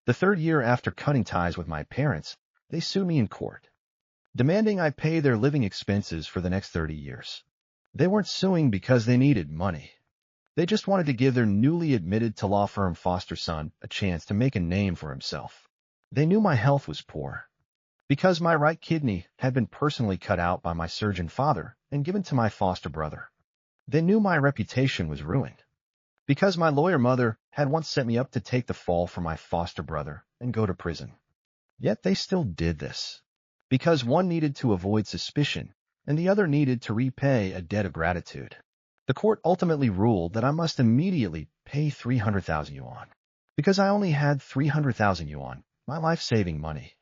The third year after cutting ties with my parents, they sued me in court, demanding I pay their living expenses for the next 30 years. They weren't suing because they needed money. They just wanted to give their newly admitted to law firm foster son a chance to make a name for himself. They knew my health was poor, because my right kidney had been personally cut out by my surgeon father and given to my foster brother. They knew my reputation was ruined, because my lawyer mother had once set me up to take the fall for my foster brother and go to prison. Yet they still did this, because one needed to avoid suspicion and the other needed to repay a debt of gratitude. The court ultimately ruled that I must immediately pay 300,000 yuan, because I only had 300,000 yuan, my life-saving money.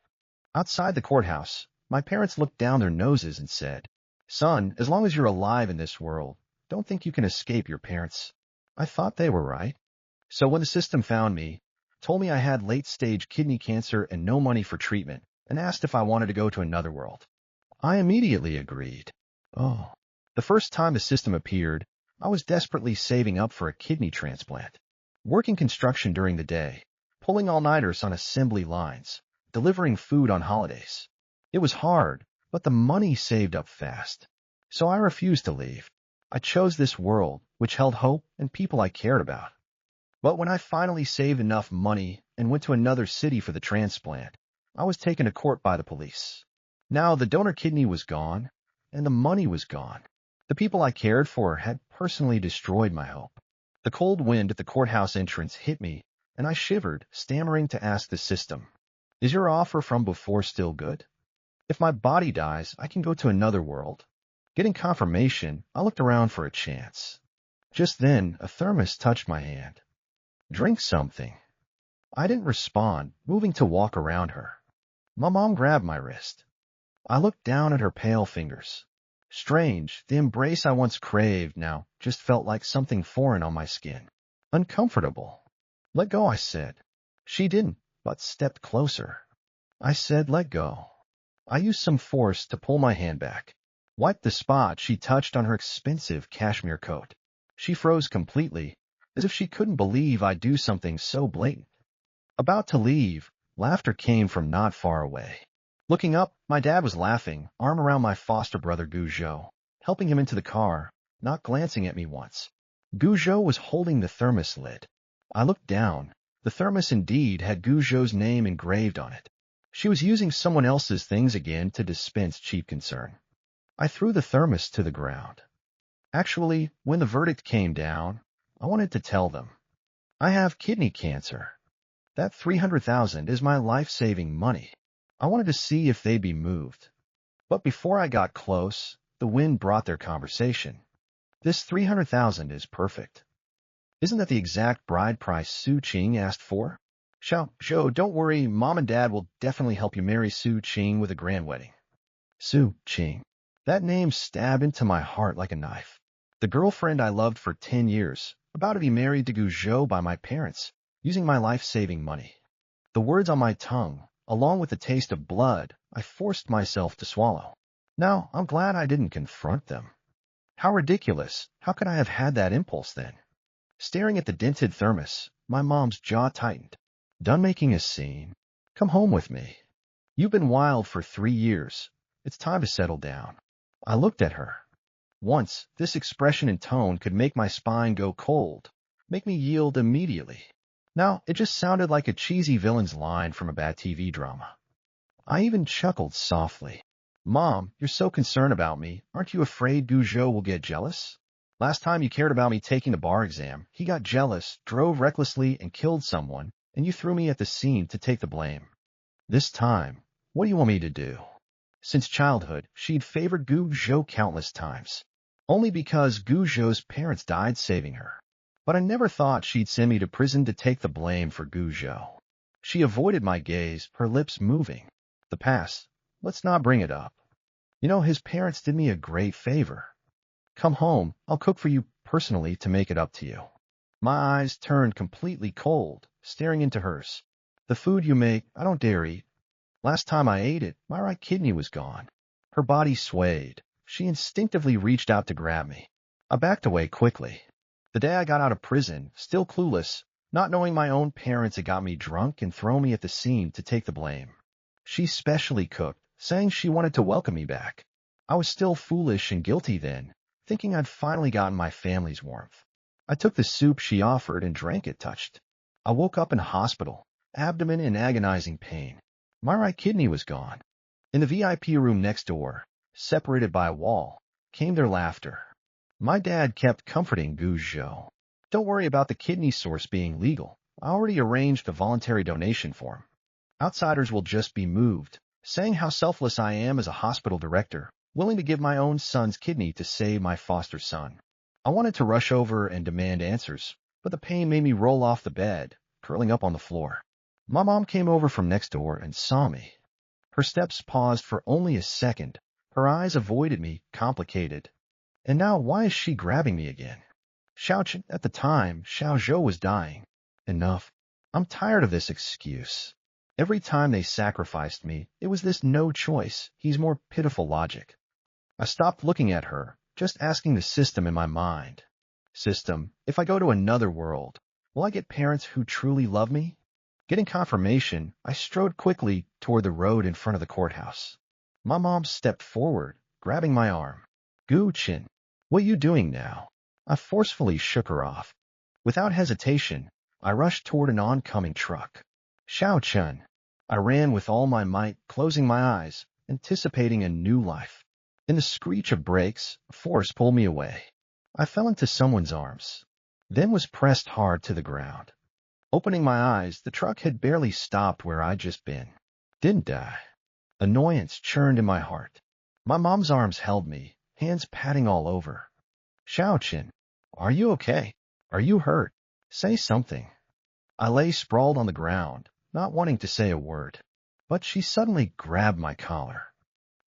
Outside the courthouse, my parents looked down their noses and said, "Son, as long as you're alive in this world, don't think you can escape your parents." I thought they were right. So when the system found me, told me I had late-stage kidney cancer and no money for treatment, and asked if I wanted to go to another world, I immediately agreed. Oh. The first time the system appeared, I was desperately saving up for a kidney transplant, working construction during the day, pulling all-nighters on assembly lines, delivering food on holidays. It was hard, but the money saved up fast. So I refused to leave. I chose this world, which held hope and people I cared about. But when I finally saved enough money and went to another city for the transplant, I was taken to court by the police. Now the donor kidney was gone, and the money was gone. The people I cared for had personally destroyed my hope. The cold wind at the courthouse entrance hit me, and I shivered, stammering to ask the system, "Is your offer from before still good? If my body dies, I can go to another world." Getting confirmation, I looked around for a chance. Just then, a thermos touched my hand. "Drink something." I didn't respond, moving to walk around her. My mom grabbed my wrist. I looked down at her pale fingers. Strange, the embrace I once craved now just felt like something foreign on my skin. Uncomfortable. "Let go," I said. She didn't, but stepped closer. I said, "Let go." I used some force to pull my hand back, wiped the spot she touched on her expensive cashmere coat. She froze completely, as if she couldn't believe I'd do something so blatant. About to leave, laughter came from not far away. Looking up, my dad was laughing, arm around my foster brother Gu Zhou, helping him into the car, not glancing at me once. Gu Zhou was holding the thermos lid. I looked down. The thermos indeed had Gu Zhou's name engraved on it. She was using someone else's things again to dispense cheap concern. I threw the thermos to the ground. Actually, when the verdict came down, I wanted to tell them, I have kidney cancer. That 300,000 is my life-saving money. I wanted to see if they'd be moved. But before I got close, the wind brought their conversation. "This 300,000 is perfect. Isn't that the exact bride price Su Qing asked for?" "Xiao Zhou, don't worry, Mom and Dad will definitely help you marry Su Qing with a grand wedding." Su Qing. That name stabbed into my heart like a knife. The girlfriend I loved for 10 years, about to be married to Gu Zhou by my parents, using my life-saving money. The words on my tongue, along with the taste of blood, I forced myself to swallow. Now, I'm glad I didn't confront them. How ridiculous. How could I have had that impulse then? Staring at the dented thermos, my mom's jaw tightened. "Done making a scene? Come home with me. You've been wild for 3 years. It's time to settle down." I looked at her. Once, this expression and tone could make my spine go cold, make me yield immediately. Now, it just sounded like a cheesy villain's line from a bad TV drama. I even chuckled softly. "Mom, you're so concerned about me. Aren't you afraid Gu Zhou will get jealous? Last time you cared about me taking the bar exam, he got jealous, drove recklessly, and killed someone, and you threw me at the scene to take the blame. This time, what do you want me to do?" Since childhood, she'd favored Gu Zhou countless times, only because Gu Zhou's parents died saving her. But I never thought she'd send me to prison to take the blame for Gu Zhou. She avoided my gaze, her lips moving. "The past. Let's not bring it up. You know, his parents did me a great favor. Come home, I'll cook for you personally to make it up to you." My eyes turned completely cold, staring into hers. "The food you make, I don't dare eat. Last time I ate it, my right kidney was gone." Her body swayed. She instinctively reached out to grab me. I backed away quickly. The day I got out of prison, still clueless, not knowing my own parents had got me drunk and thrown me at the scene to take the blame. She specially cooked, saying she wanted to welcome me back. I was still foolish and guilty then, thinking I'd finally gotten my family's warmth. I took the soup she offered and drank it touched. I woke up in hospital, abdomen in agonizing pain. My right kidney was gone. In the VIP room next door, separated by a wall, came their laughter. My dad kept comforting Guzhou. Don't worry about the kidney source being legal. I already arranged a voluntary donation form. Outsiders will just be moved, saying how selfless I am as a hospital director, willing to give my own son's kidney to save my foster son. I wanted to rush over and demand answers, but the pain made me roll off the bed, curling up on the floor. My mom came over from next door and saw me. Her steps paused for only a second. Her eyes avoided me, complicated. And now why is she grabbing me again? At the time, Xiao Zhou was dying. Enough. I'm tired of this excuse. Every time they sacrificed me, it was this no choice. He's more pitiful logic. I stopped looking at her, just asking the system in my mind. System, if I go to another world, will I get parents who truly love me? Getting confirmation, I strode quickly toward the road in front of the courthouse. My mom stepped forward, grabbing my arm. Gu Qin, what are you doing now? I forcefully shook her off. Without hesitation, I rushed toward an oncoming truck. Xiao Chun. I ran with all my might, closing my eyes, anticipating a new life. In the screech of brakes, a force pulled me away. I fell into someone's arms, then was pressed hard to the ground. Opening my eyes, the truck had barely stopped where I'd just been. Didn't I? Annoyance churned in my heart. My mom's arms held me, hands patting all over. Xiao Qin, are you okay? Are you hurt? Say something. I lay sprawled on the ground, not wanting to say a word. But she suddenly grabbed my collar.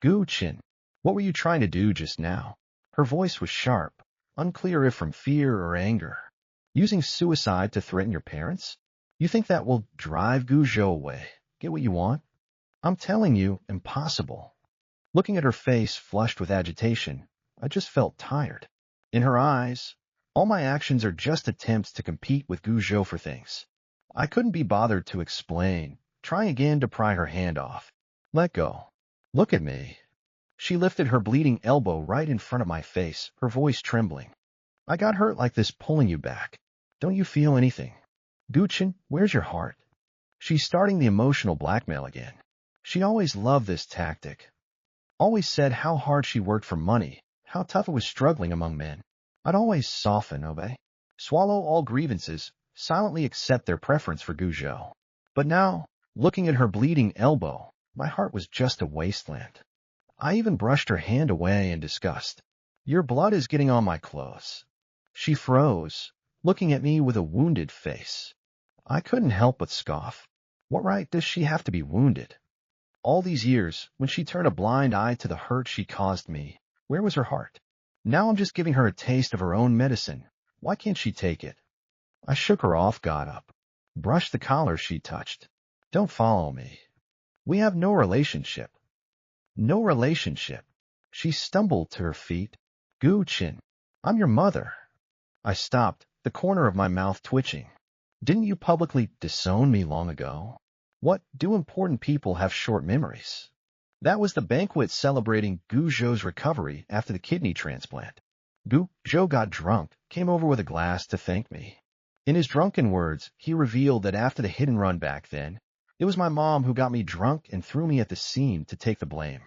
Gu Qin, what were you trying to do just now? Her voice was sharp, unclear if from fear or anger. Using suicide to threaten your parents? You think that will drive Guzhou away? Get what you want? I'm telling you, impossible. Looking at her face flushed with agitation, I just felt tired. In her eyes, all my actions are just attempts to compete with Guzhou for things. I couldn't be bothered to explain, trying again to pry her hand off. Let go. Look at me. She lifted her bleeding elbow right in front of my face, her voice trembling. I got hurt like this pulling you back. Don't you feel anything? Gu Qin, where's your heart? She's starting the emotional blackmail again. She always loved this tactic. Always said how hard she worked for money, how tough it was struggling among men. I'd always soften, obey, swallow all grievances, silently accept their preference for Guzhou. But now, looking at her bleeding elbow, my heart was just a wasteland. I even brushed her hand away in disgust. Your blood is getting on my clothes. She froze, looking at me with a wounded face. I couldn't help but scoff. What right does she have to be wounded? All these years, when she turned a blind eye to the hurt she caused me, where was her heart? Now I'm just giving her a taste of her own medicine. Why can't she take it? I shook her off, got up, brushed the collar she touched. Don't follow me. We have no relationship. No relationship. She stumbled to her feet. Gu Qin, I'm your mother. I stopped, the corner of my mouth twitching. Didn't you publicly disown me long ago? What, do important people have short memories? That was the banquet celebrating Guzhou's recovery after the kidney transplant. Guzhou got drunk, came over with a glass to thank me. In his drunken words, he revealed that after the hit and run back then, it was my mom who got me drunk and threw me at the scene to take the blame.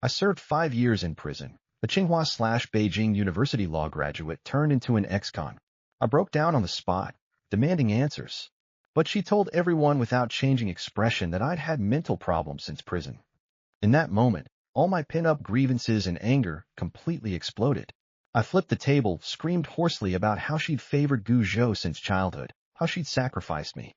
I served 5 years in prison. A Tsinghua/Beijing University law graduate turned into an ex-con. I broke down on the spot, demanding answers. But she told everyone without changing expression that I'd had mental problems since prison. In that moment, all my pent-up grievances and anger completely exploded. I flipped the table, screamed hoarsely about how she'd favored Guzhou since childhood, how she'd sacrificed me.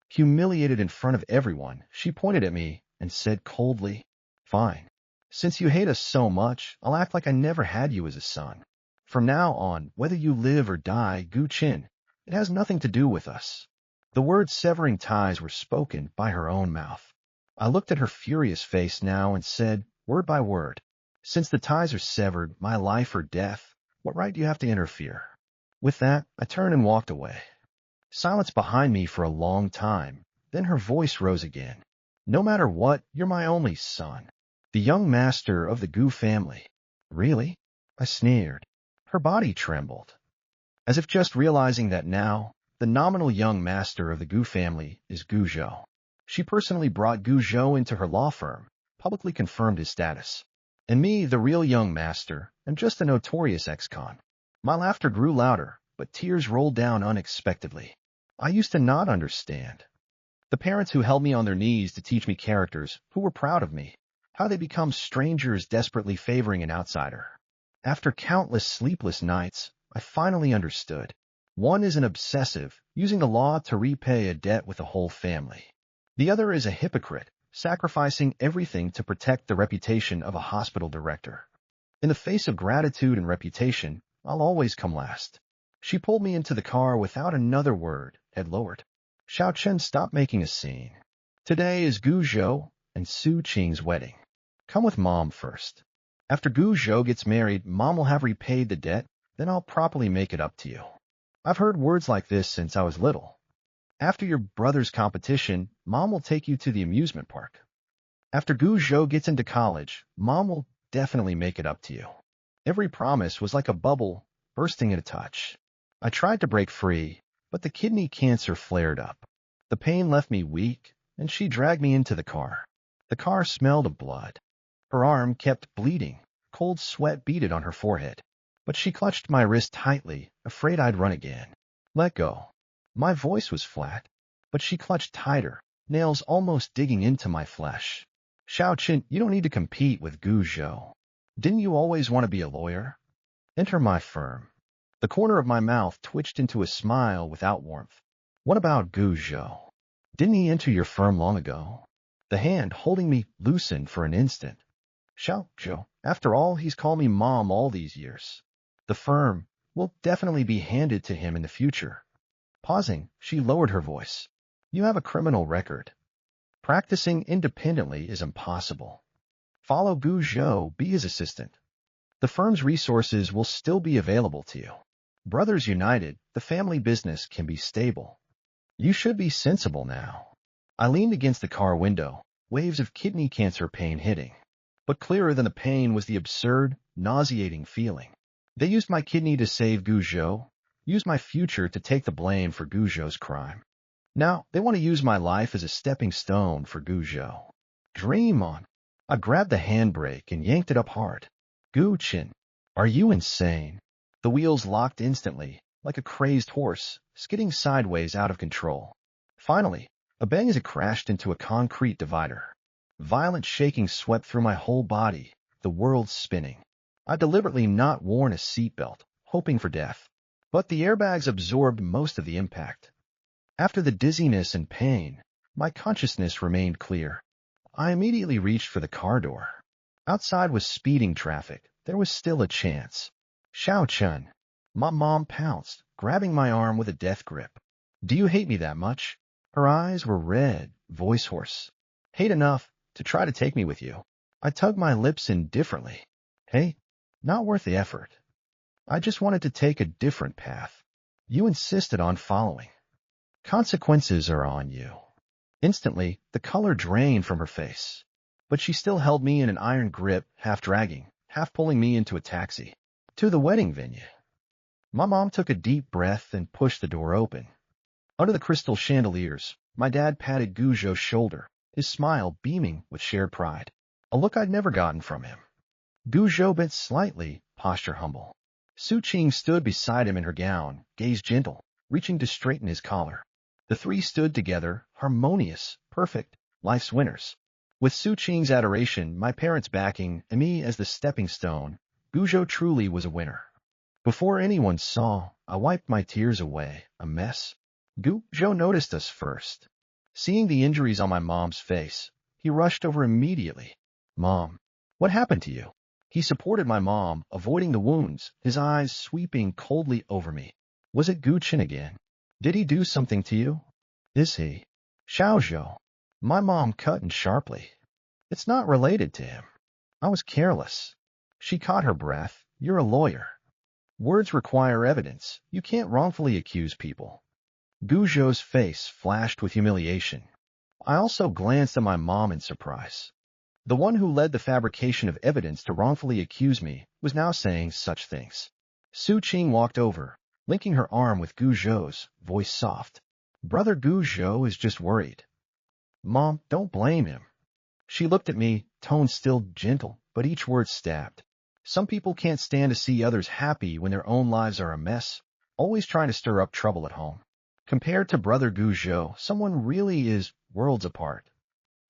Humiliated in front of everyone, she pointed at me and said coldly, "Fine. Since you hate us so much, I'll act like I never had you as a son. From now on, whether you live or die, Gu Qin, it has nothing to do with us." The words severing ties were spoken by her own mouth. I looked at her furious face now and said, word by word, "Since the ties are severed, my life or death, what right do you have to interfere?" With that, I turned and walked away. Silence behind me for a long time. Then her voice rose again. No matter what, you're my only son. The young master of the Gu family. Really? I sneered. Her body trembled, as if just realizing that now, the nominal young master of the Gu family is Gu Zhou. She personally brought Gu Zhou into her law firm, publicly confirmed his status. And me, the real young master, am just a notorious ex-con. My laughter grew louder, but tears rolled down unexpectedly. I used to not understand. The parents who held me on their knees to teach me characters, who were proud of me, how they become strangers desperately favoring an outsider. After countless sleepless nights, I finally understood. One is an obsessive, using the law to repay a debt with a whole family. The other is a hypocrite, sacrificing everything to protect the reputation of a hospital director. In the face of gratitude and reputation, I'll always come last. She pulled me into the car without another word, head lowered. Xiao Chen, stop making a scene. Today is Gu Zhou and Su Qing's wedding. Come with Mom first. After Gu Zhou gets married, Mom will have repaid the debt, then I'll properly make it up to you. I've heard words like this since I was little. After your brother's competition, Mom will take you to the amusement park. After Gu Zhou gets into college, Mom will definitely make it up to you. Every promise was like a bubble bursting at a touch. I tried to break free, but the kidney cancer flared up. The pain left me weak, and she dragged me into the car. The car smelled of blood. Her arm kept bleeding. Cold sweat beaded on her forehead. But she clutched my wrist tightly, afraid I'd run again. Let go. My voice was flat, but she clutched tighter, nails almost digging into my flesh. Xiao Chen, you don't need to compete with Gu Zhou. Didn't you always want to be a lawyer? Enter my firm. The corner of my mouth twitched into a smile without warmth. What about Gu Zhou? Didn't he enter your firm long ago? The hand holding me loosened for an instant. Xiao Zhou, after all, he's called me Mom all these years. The firm will definitely be handed to him in the future. Pausing, she lowered her voice. You have a criminal record. Practicing independently is impossible. Follow Gu Zhou, be his assistant. The firm's resources will still be available to you. Brothers united, the family business can be stable. You should be sensible now. I leaned against the car window, waves of kidney cancer pain hitting. But clearer than the pain was the absurd, nauseating feeling. They used my kidney to save Gu Zhou, used my future to take the blame for Gu Zhou's crime. Now, they want to use my life as a stepping stone for Gu Zhou. Dream on. I grabbed the handbrake and yanked it up hard. Gu Qin, are you insane? The wheels locked instantly, like a crazed horse, skidding sideways out of control. Finally, a bang as it crashed into a concrete divider. Violent shaking swept through my whole body, the world spinning. I deliberately not worn a seatbelt, hoping for death. But the airbags absorbed most of the impact. After the dizziness and pain, my consciousness remained clear. I immediately reached for the car door. Outside was speeding traffic. There was still a chance. Xiao Chen. My mom pounced, grabbing my arm with a death grip. Do you hate me that much? Her eyes were red, voice hoarse. Hate enough to try to take me with you. I tugged my lips indifferently. Hey, not worth the effort. I just wanted to take a different path. You insisted on following. Consequences are on you. Instantly, the color drained from her face. But she still held me in an iron grip, half dragging, half pulling me into a taxi. To the wedding venue. My mom took a deep breath and pushed the door open. Under the crystal chandeliers, my dad patted Gu Zhou's shoulder, his smile beaming with shared pride. A look I'd never gotten from him. Gu Zhou bent slightly, posture humble. Su Qing stood beside him in her gown, gaze gentle, reaching to straighten his collar. The three stood together, harmonious, perfect, life's winners. With Su Qing's adoration, my parents' backing, and me as the stepping stone, Gu Zhou truly was a winner. Before anyone saw, I wiped my tears away, a mess. Gu Zhou noticed us first. Seeing the injuries on my mom's face, he rushed over immediately. Mom, what happened to you? He supported my mom, avoiding the wounds, his eyes sweeping coldly over me. Was it Gu Qin again? Did he do something to you? Is he? Xiao Zhou. My mom cut in sharply. It's not related to him. I was careless. She caught her breath. You're a lawyer. Words require evidence. You can't wrongfully accuse people. Guzhou's face flashed with humiliation. I also glanced at my mom in surprise. The one who led the fabrication of evidence to wrongfully accuse me was now saying such things. Su Qing walked over, linking her arm with Guzhou's, voice soft. Brother Guzhou is just worried. Mom, don't blame him. She looked at me, tone still gentle, but each word stabbed. Some people can't stand to see others happy when their own lives are a mess, always trying to stir up trouble at home. Compared to Brother Guzhou, someone really is worlds apart.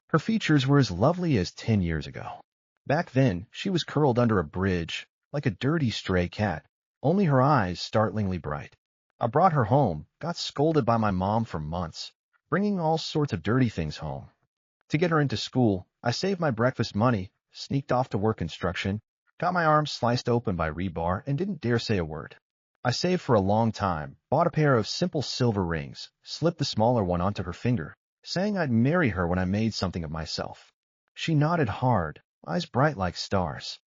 Her features were as lovely as 10 years ago. Back then, she was curled under a bridge, like a dirty stray cat, only her eyes startlingly bright. I brought her home, got scolded by my mom for months, bringing all sorts of dirty things home. To get her into school, I saved my breakfast money, sneaked off to work construction, got my arms sliced open by rebar, and didn't dare say a word. I saved for a long time, bought a pair of simple silver rings, slipped the smaller one onto her finger, saying I'd marry her when I made something of myself. She nodded hard, eyes bright like stars.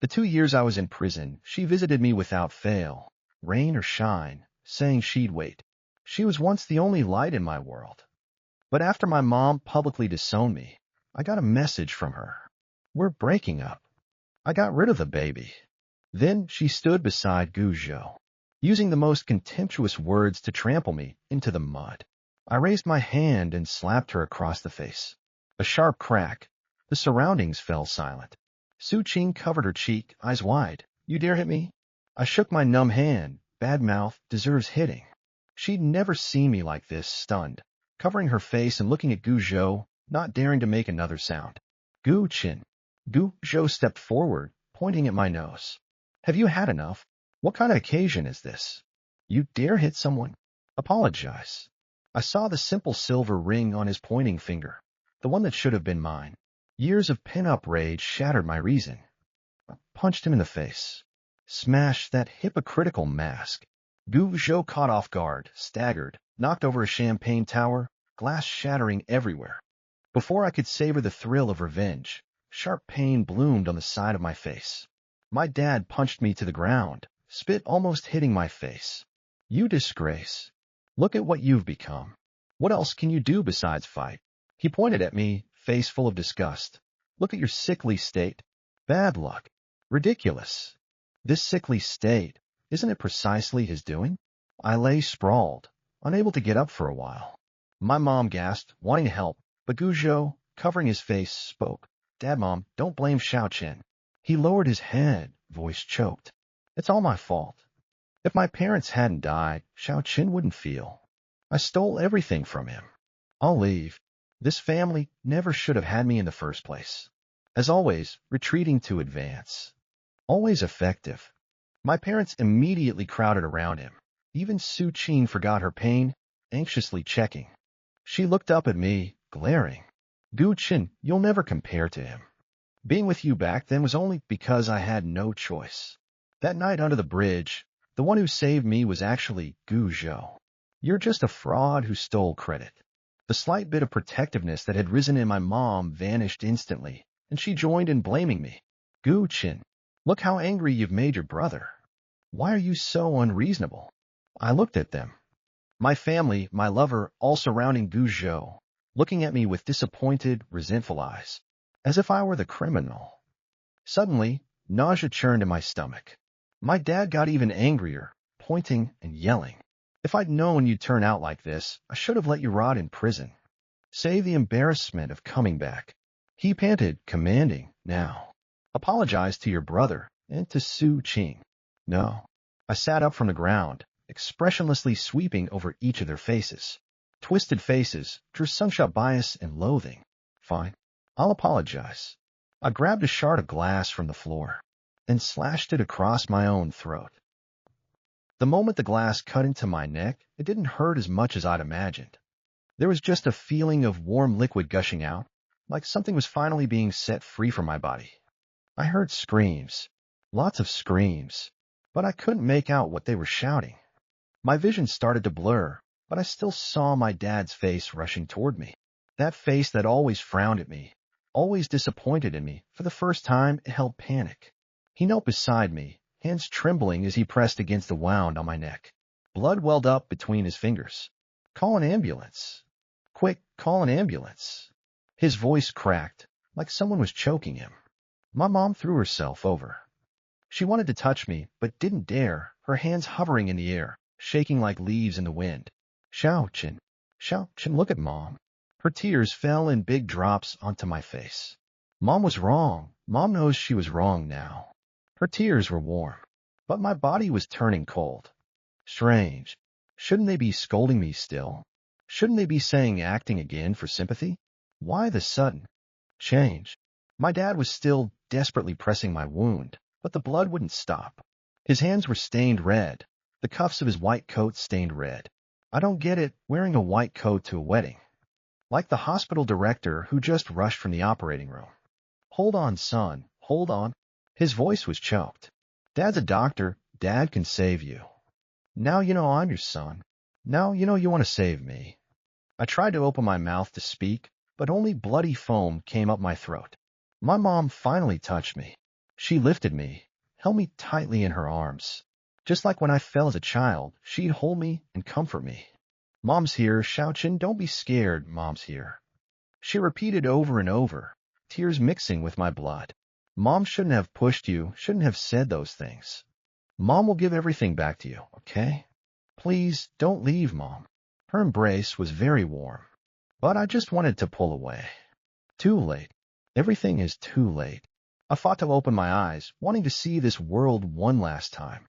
The 2 years I was in prison, she visited me without fail, rain or shine, saying she'd wait. She was once the only light in my world. But after my mom publicly disowned me, I got a message from her. We're breaking up. I got rid of the baby. Then she stood beside Guzhou, using the most contemptuous words to trample me into the mud. I raised my hand and slapped her across the face. A sharp crack. The surroundings fell silent. Su Qing covered her cheek, eyes wide. You dare hit me? I shook my numb hand. Bad mouth deserves hitting. She'd never seen me like this, stunned, covering her face and looking at Guzhou, not daring to make another sound. Gu Qin. Guzhou stepped forward, pointing at my nose. Have you had enough? What kind of occasion is this? You dare hit someone? Apologize. I saw the simple silver ring on his pointing finger, the one that should have been mine. Years of pin-up rage shattered my reason. I punched him in the face. Smashed that hypocritical mask. Guzhou caught off guard, staggered, knocked over a champagne tower, glass shattering everywhere. Before I could savor the thrill of revenge, sharp pain bloomed on the side of my face. My dad punched me to the ground, spit almost hitting my face. You disgrace. Look at what you've become. What else can you do besides fight? He pointed at me, face full of disgust. Look at your sickly state. Bad luck. Ridiculous. This sickly state, isn't it precisely his doing? I lay sprawled, unable to get up for a while. My mom gasped, wanting to help, but Guzhou, covering his face, spoke. Dad, Mom, don't blame Xiaoqin. He lowered his head, voice choked. It's all my fault. If my parents hadn't died, Xiaoqin wouldn't feel. I stole everything from him. I'll leave. This family never should have had me in the first place. As always, retreating to advance. Always effective. My parents immediately crowded around him. Even Su Qing forgot her pain, anxiously checking. She looked up at me, glaring. Gu Qin, you'll never compare to him. Being with you back then was only because I had no choice. That night under the bridge, the one who saved me was actually Guzhou. You're just a fraud who stole credit. The slight bit of protectiveness that had risen in my mom vanished instantly, and she joined in blaming me. Gu Qin, look how angry you've made your brother. Why are you so unreasonable? I looked at them. My family, my lover, all surrounding Guzhou, looking at me with disappointed, resentful eyes, as if I were the criminal. Suddenly, nausea churned in my stomach. My dad got even angrier, pointing and yelling. If I'd known you'd turn out like this, I should have let you rot in prison. Save the embarrassment of coming back. He panted, commanding, now. Apologize to your brother and to Su Qing. No. I sat up from the ground, expressionlessly sweeping over each of their faces. Twisted faces, drew sunshot bias and loathing. Fine. I'll apologize. I grabbed a shard of glass from the floor and slashed it across my own throat. The moment the glass cut into my neck, it didn't hurt as much as I'd imagined. There was just a feeling of warm liquid gushing out, like something was finally being set free from my body. I heard screams, lots of screams, but I couldn't make out what they were shouting. My vision started to blur, but I still saw my dad's face rushing toward me. That face that always frowned at me, always disappointed in me. For the first time, it held panic. He knelt beside me, hands trembling as he pressed against the wound on my neck. Blood welled up between his fingers. Call an ambulance. Quick, call an ambulance. His voice cracked, like someone was choking him. My mom threw herself over. She wanted to touch me, but didn't dare, her hands hovering in the air, shaking like leaves in the wind. Xiaoqun, Xiaoqun, look at Mom. Her tears fell in big drops onto my face. Mom was wrong. Mom knows she was wrong now. Her tears were warm, but my body was turning cold. Strange. Shouldn't they be scolding me still? Shouldn't they be saying acting again for sympathy? Why the sudden change? My dad was still desperately pressing my wound, but the blood wouldn't stop. His hands were stained red, the cuffs of his white coat stained red. I don't get it, wearing a white coat to a wedding. Like the hospital director who just rushed from the operating room. Hold on, son, hold on. His voice was choked. Dad's a doctor. Dad can save you. Now you know I'm your son. Now you know you want to save me. I tried to open my mouth to speak, but only bloody foam came up my throat. My mom finally touched me. She lifted me, held me tightly in her arms. Just like when I fell as a child, she'd hold me and comfort me. Mom's here, Xiaoqun, don't be scared, Mom's here. She repeated over and over, tears mixing with my blood. Mom shouldn't have pushed you, shouldn't have said those things. Mom will give everything back to you, okay? Please, don't leave, Mom. Her embrace was very warm, but I just wanted to pull away. Too late. Everything is too late. I fought to open my eyes, wanting to see this world one last time.